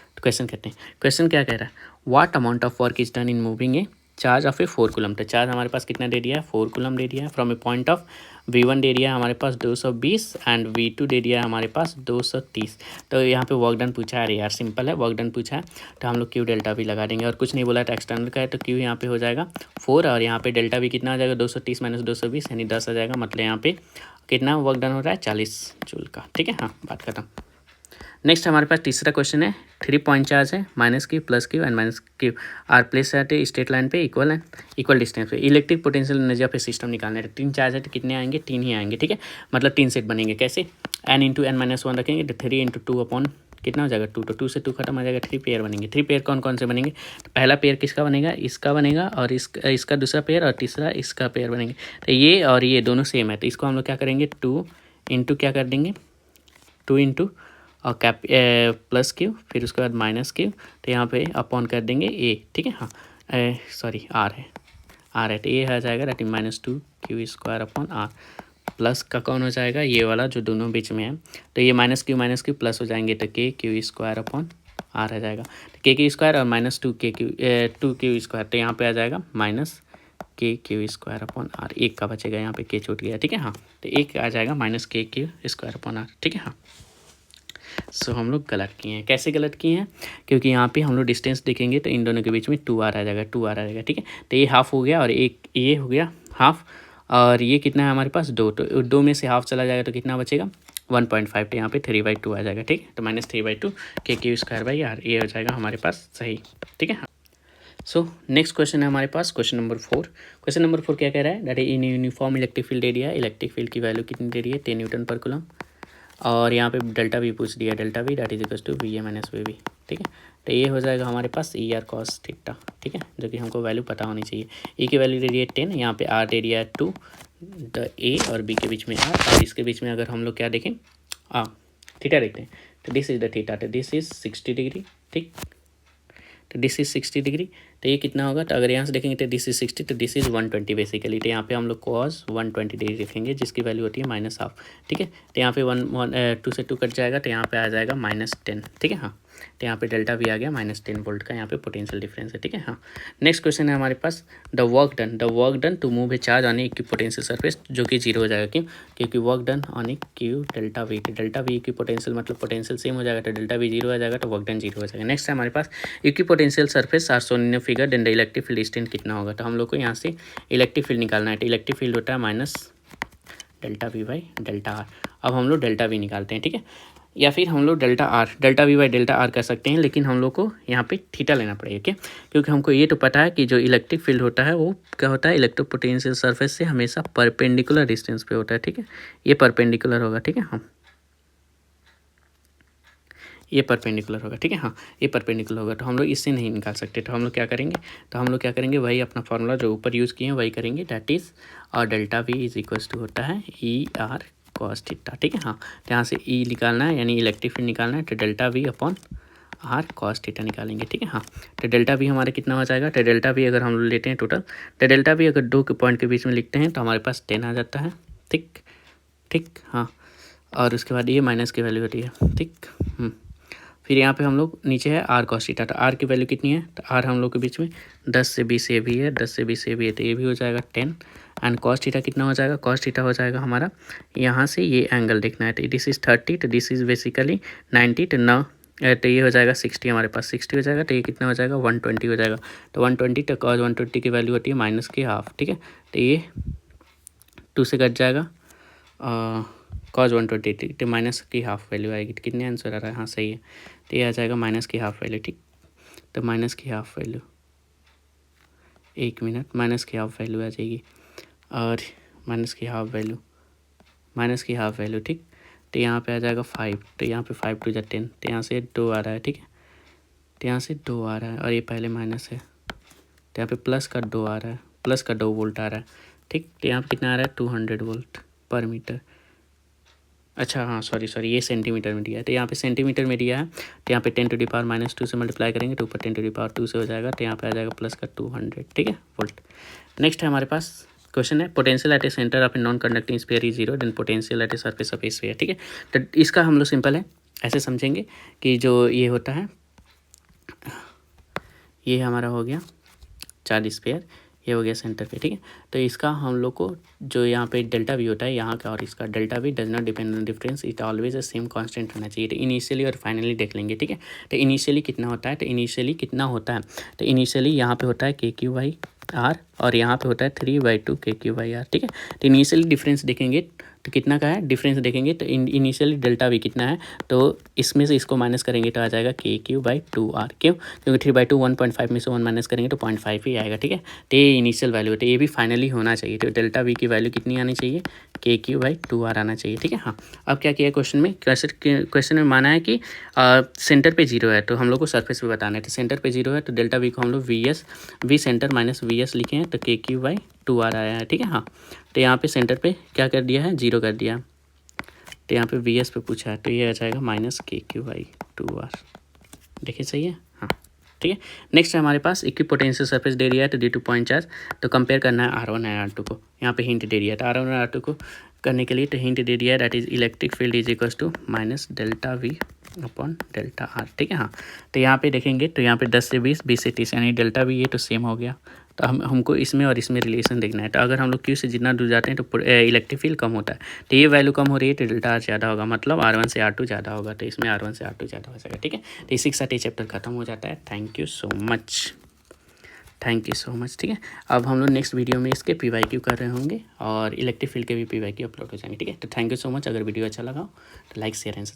तो क्वेश्चन करते हैं, क्वेश्चन क्या कह रहा है, what amount of work is done in moving A charge of A 4 coulomb. तो चार्ज हमारे पास कितना दे दिया है, 4 कूलम दे दिया है। From A point of V1 दे दिया है हमारे पास 220 एंड V2 दे दिया है हमारे पास 230। तो यहाँ पे वर्क डन पूछा है, अरे यार सिंपल है, वर्क डन पूछा है तो हम लोग Q डेल्टा भी लगा देंगे, और कुछ नहीं बोला था एक्सटर्नल का है, तो Q यहाँ पे हो जाएगा 4 और यहाँ पे डेल्टा भी कितना आ जाएगा, 230 माइनस 220 यानी 10 आ जाएगा। मतलब यहाँ पे कितना वर्क डन हो रहा है, 40 जूल का। ठीक है, हाँ, बात खत्म। नेक्स्ट हमारे पास तीसरा क्वेश्चन है, 3 पॉइंट चार्ज है, -Q plus Q and -Q are place है स्ट्रेट लाइन पे इक्वल डिस्टेंस पे। Electric potential energy of a system निकालना है। 3 चार्ज है तो कितने आएंगे, 3 ही आएंगे। ठीक है, मतलब 3 सेट बनेंगे। कैसे, n इंटू n-1 रखेंगे तो 3 इंटू 2 अपॉन कितना हो जाएगा 2, तो 2 से 2 खत्म हो जाएगा, 3 पेयर बनेंगे। 3 पेयर कौन कौन से बनेंगे, तो पहला पेयर किसका बनेगा, इसका बनेगा, और इसका दूसरा पेयर, और तीसरा इसका पेयर बनेंगे। तो ये और ये दोनों सेम है, तो इसको हम लोग क्या करेंगे, 2 इंटू क्या कर देंगे, 2 इंटू और कैप प्लस क्यू, फिर उसके बाद माइनस क्यू, तो यहाँ पे अपॉन कर देंगे ए, ठीक है। हाँ सॉरी आर है तो ये आ जाएगा that is -2 q² upon R. Plus का कौन हो जाएगा, ये वाला जो दोनों बीच में है, तो ये माइनस क्यू प्लस हो जाएंगे तो k² अपॉन आर आ जाएगा। तो k² और -2q², तो यहाँ पे आ जाएगा -k² अपॉन आर। एक का बचेगा, यहाँ पे k छूट गया, ठीक है। हाँ तो एक आ जाएगा -k² अपॉन आर, ठीक है। हाँ सो हम लोग गलत किए हैं। कैसे गलत किए हैं, क्योंकि यहाँ पे हम लोग डिस्टेंस देखेंगे तो इन दोनों के बीच में 2r आ जाएगा, 2r आ जाएगा, ठीक है। तो ये हाफ हो गया और एक ये हो गया हाफ, और ये कितना है हमारे पास 2, तो 2 में से हाफ चला जाएगा तो कितना बचेगा 1.5, तो यहाँ पे 3/2 आ जाएगा, ठीक है। तो -3/2 k²/r ये हो जाएगा हमारे पास सही, ठीक है। सो नेक्स्ट क्वेश्चन है हमारे पास क्वेश्चन नंबर 4। क्वेश्चन नंबर 4 क्या कह रहा है, that in uniform electric field area electric field की वैल्यू कितनी दे रही है 10 न्यूटन पर कूलम, और यहाँ पे डेल्टा वी पूछ दिया, delta V that is equal to V A minus V B, ठीक है। तो ये हो जाएगा हमारे पास ई आर कॉस थीटा, ठीक है, जो कि हमको वैल्यू पता होनी चाहिए। ई की वैल्यू दे रही है 10, यहाँ पे आर दे दिया है 2, द ए और बी के बीच में आर, और इसके बीच में अगर हम लोग क्या देखें थीटा देखते हैं, तो दिस इज द थीटा, तो दिस इज 60 डिग्री, ठीक, तो दिस इज 60 डिग्री, तो ये कितना होगा, तो अगर यहाँ से देखेंगे तो दिस इज 60, तो दिस इज 120 बेसिकली, तो यहाँ पे हम लोग cos 120 डिग्री लिखेंगे जिसकी वैल्यू होती है -1/2, ठीक है। तो यहाँ पे 2 से 2 कट जाएगा, तो यहाँ पे आ जाएगा -10, ठीक है। हाँ तो यहाँ पे डेल्टा भी आ गया -10 वोल्ट का, यहाँ पे पोटेंशियल डिफरेंस है, ठीक है। हाँ नेक्स्ट क्वेश्चन है हमारे पास, the work done to move a charge on a potential surface, जो कि 0 हो जाएगा, क्यों, क्योंकि work done on a Q delta V की पोटेंशियल मतलब पोटेंशियल सेम हो जाएगा, तो डेल्टा वी 0 आ जाएगा, तो वर्क डन 0 हो जाएगा। नेक्स्ट है हमारे पास equipotential surface are shown in figure, then the electric field strength कितना होगा, तो हम लोग को यहाँ से इलेक्ट्रिक फील्ड निकालना है, तो इलेक्ट्रिक फील्ड होता है -ΔV/ΔR। अब हम लोग डेल्टा वी निकालते हैं, ठीक है, या फिर हम लोग ΔV/ΔR कर सकते हैं, लेकिन हम लोग को यहाँ पे थीटा लेना पड़ेगा, क्या, क्योंकि हमको ये तो पता है कि जो इलेक्ट्रिक फील्ड होता है वो क्या होता है, इलेक्ट्रिक पोटेंशियल सरफेस से हमेशा परपेंडिकुलर डिस्टेंस पे होता है, ठीक है, ये परपेंडिकुलर होगा, ठीक है। हाँ ये परपेंडिकुलर होगा, ठीक है। हाँ ये परपेंडिकुलर होगा, तो हम लोग इससे नहीं निकाल सकते, तो हम लोग क्या करेंगे, वही अपना फार्मूला जो ऊपर यूज़ किए हैं वही करेंगे, डैट इज़ और delta V is equals to होता है ई आर कॉस थीटा, ठीक है। हाँ तो यहाँ से ई निकालना है यानी इलेक्ट्रिक फील्ड निकालना है, तो delta V upon R cos theta निकालेंगे, ठीक है। हाँ तो डेल्टा वी हमारा कितना हो जाएगा, तो डेल्टा वी अगर हम लोग लेते हैं टोटल, तो डेल्टा वी अगर 2 के पॉइंट के बीच में लिखते हैं तो हमारे पास 10 आ जाता है, ठीक। हाँ और उसके बाद ये माइनस की वैल्यू होती है, ठीक। फिर यहाँ पे हम लोग नीचे है आर कॉस थीटा, तो आर की वैल्यू कितनी है, तो आर हम लोग के बीच में 10 से 20 ए भी है, 10 से 20 ए भी है, तो ये भी हो जाएगा 10, एंड कॉस थीटा कितना हो जाएगा, कॉस थीटा हो जाएगा हमारा, यहाँ से ये एंगल देखना है, तो दिस इज़ 30, तो दिस इज़ बेसिकली 90, तो ये हो जाएगा 60, हमारे पास 60 हो जाएगा, तो ये कितना हो जाएगा 120 हो जाएगा, तो 120, तो कॉस 120 की वैल्यू होती है -1/2, ठीक है। तो ये 2 से कट जाएगा, cos 120, तो -1/2 वैल्यू आएगी, तो कितने आंसर आ रहा है, हाँ सही है, तो ये आ जाएगा -1/2 वैल्यू, ठीक। तो -1/2 वैल्यू, 1 मिनट, -1/2 वैल्यू आ जाएगी, और -1/2 वैल्यू, ठीक। तो यहाँ पे आ जाएगा 5, तो यहाँ पे 5 2 10, तो यहाँ से 2 आ रहा है, ठीक है, तो यहाँ से 2 आ रहा है, और ये पहले माइनस है, तो यहाँ पे प्लस का 2 आ रहा है, प्लस का 2 वोल्ट आ रहा है, ठीक। तो यहाँ पे कितना आ रहा है 200 वोल्ट पर मीटर, अच्छा हाँ सॉरी ये सेंटीमीटर में दिया है, तो यहाँ पे सेंटीमीटर में दिया है, तो यहाँ पे 10⁻² से मल्टीप्लाई करेंगे तो ऊपर 10⁻² से हो जाएगा, तो यहाँ पे आ जाएगा प्लस का 200, ठीक है, वोल्ट। नेक्स्ट है हमारे पास क्वेश्चन है, potential at a centre of a non conducting sphere is 0, then potential at a surface of a sphere, ठीक है। तो इसका हम लोग सिंपल है ऐसे समझेंगे कि जो ये होता है, ये हमारा हो गया चार्ज स्फीयर, ये हो गया सेंटर पे, ठीक है। तो इसका हम लोग को जो यहाँ पे डेल्टा वी होता है यहाँ का, और इसका delta we does not depend on difference, it always a same constant होना चाहिए, तो इनिशियली और फाइनली देख लेंगे, ठीक है। तो इनिशियली कितना होता है, तो इनिशियली यहाँ पे होता है KQ/R, और यहाँ पे होता है 3/2 KQ/R, ठीक है। तो इनिशियली डिफरेंस देखेंगे तो कितना का है डिफरेंस देखेंगे, तो इनिशियली डेल्टा वी कितना है, तो इसमें से इसको माइनस करेंगे तो आ जाएगा KQ/2R, क्यों, क्योंकि 3/2 1.5 में से 1 माइनस करेंगे तो 0.5 ही आएगा, ठीक है। तो ये इनिशियल वैल्यू है, तो ये भी फाइनली होना चाहिए, तो डेल्टा वी की वैल्यू कितनी आनी चाहिए, KQ/2R आना चाहिए, ठीक है। हाँ अब क्या किया क्वेश्चन में, क्वेश्चन में माना है कि सेंटर पे 0 है, तो हम लोग को सरफेस पे बताना है, तो सेंटर पे 0 है, तो डेल्टा वी को हम लोग वी सेंटर माइनस VS लिखे हैं, तो KQ/2R आया है, ठीक है। हाँ तो यहाँ पे सेंटर पे क्या कर दिया है 0 कर दिया, तो यहाँ पे वी एस पे पूछा है, तो ये आ जाएगा माइनस के क्यू बाई 2r। देखिए सही है, हाँ ठीक है। नेक्स्ट है हमारे पास इक्विपोटेंशियल सरफेस दे दिया है तो D2 पॉइंट चार्ज, तो कंपेयर करना है R1 और R2 को। यहाँ पे हिंट दे दिया है, तो R1 और R2 को करने के लिए तो हिंट दे दिया है that is electric field is equals to minus delta V upon delta R, ठीक है। हाँ, तो यहाँ पे देखेंगे तो यहाँ पे 10 से 20, 20 से 30 यानी डेल्टा V ये तो सेम हो गया। तो हमको इसमें और इसमें रिलेशन देखना है। तो अगर हम लोग Q से जितना दूर जाते हैं तो इलेक्ट्रिक फील्ड कम होता है, तो ये वैल्यू कम हो रही है तो डेल्टा R ज़्यादा होगा, मतलब R1 से R2 ज़्यादा होगा, तो इसमें R1 से R2 ज़्यादा हो जाएगा, ठीक है। तो इसी के साथ ये चैप्टर खत्म हो जाता है। Thank you so much, thank you so much, ठीक है। अब हम लोग नेक्स्ट वीडियो में इसके PYQ कर रहे होंगे और इलेक्ट्रिक फील्ड के भी PYQ अपलोड हो जाएंगे, ठीक है। तो थैंक यू सो मच। अगर वीडियो अच्छा लगा तो लाइक शेयर एंड